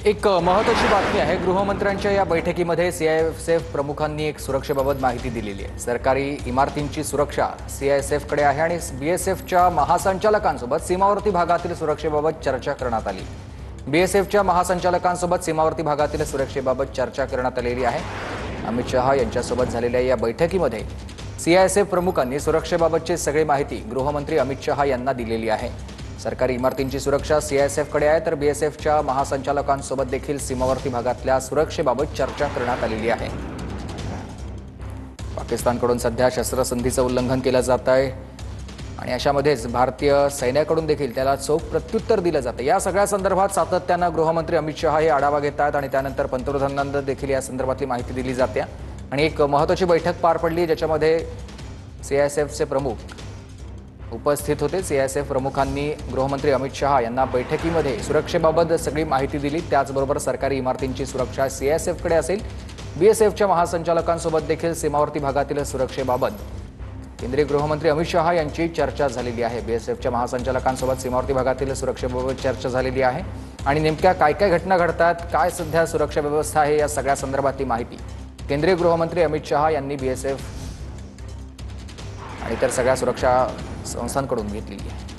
एक महत्त्वाची बातमी आहे। गृहमंत्र्यांच्या या बैठकीमध्ये सीआयएसएफ प्रमुखांनी एक सुरक्षेबाबत माहिती दिलेली आहे। सरकारी इमारतींची सुरक्षा सीआयएसएफकडे आहे आणि बीएसएफच्या महासंचालकांसोबत सीमावर्ती भागातील सुरक्षेबाबत चर्चा करण्यात आली। बीएसएफच्या महासंचालकांसोबत सीमावर्ती भागातील सुरक्षेबाबत चर्चा करण्यात आलेली आहे। अमित शहा यांच्यासोबत झालेल्या या बैठकीमध्ये सीआयएसएफ प्रमुखांनी सुरक्षेबाबतची सगळी माहिती गृहमंत्री अमित शहा यांना दिलेली आहे। सरकारी इमारतींची सुरक्षा सीआयएसएफकडे आहे, तर बीएसएफच्या महासंचालकांसोबत देखील सीमावर्ती भागातल्या सुरक्षेबाबत चर्चा करण्यात आलेली आहे। पाकिस्तानकडून सध्या शस्त्रसंधीचं उल्लंघन केलं जात आहे आणि अशामध्येच भारतीय सैन्याकडून देखील त्याला चोख प्रत्युत्तर दिलं जातं। या सगळ्या संदर्भात सातत्यानं गृहमंत्री अमित शहा हे आढावा घेत आहेत आणि त्यानंतर पंतप्रधानांना देखील या संदर्भातली माहिती दिली जाते आणि एक महत्त्वाची बैठक पार पडली, ज्याच्यामध्ये सीआयएसएफचे प्रमुख उपस्थित होते। सीआयएसएफ प्रमुखांनी गृहमंत्री अमित शहा यांना बैठकीमध्ये सुरक्षेबाबत सगळी माहिती दिली। त्याचबरोबर सरकारी इमारतींची सुरक्षा सीआयएसएफकडे असेल, बीएसएफच्या महासंचालकांसोबत देखील सीमावर्ती भागातील सुरक्षेबाबत केंद्रीय गृहमंत्री अमित शहा यांची चर्चा झालेली आहे। बीएसएफच्या महासंचालकांसोबत सीमावर्ती भागातील सुरक्षेबाबत चर्चा झालेली आहे आणि नेमक्या काय काय घटना घडतात, काय सध्या सुरक्षा व्यवस्था आहे, या सगळ्या संदर्भातली माहिती केंद्रीय गृहमंत्री अमित शहा यांनी बीएसएफ आणि इतर सगळ्या सुरक्षा संस्थांकडून घेतलेली आहे।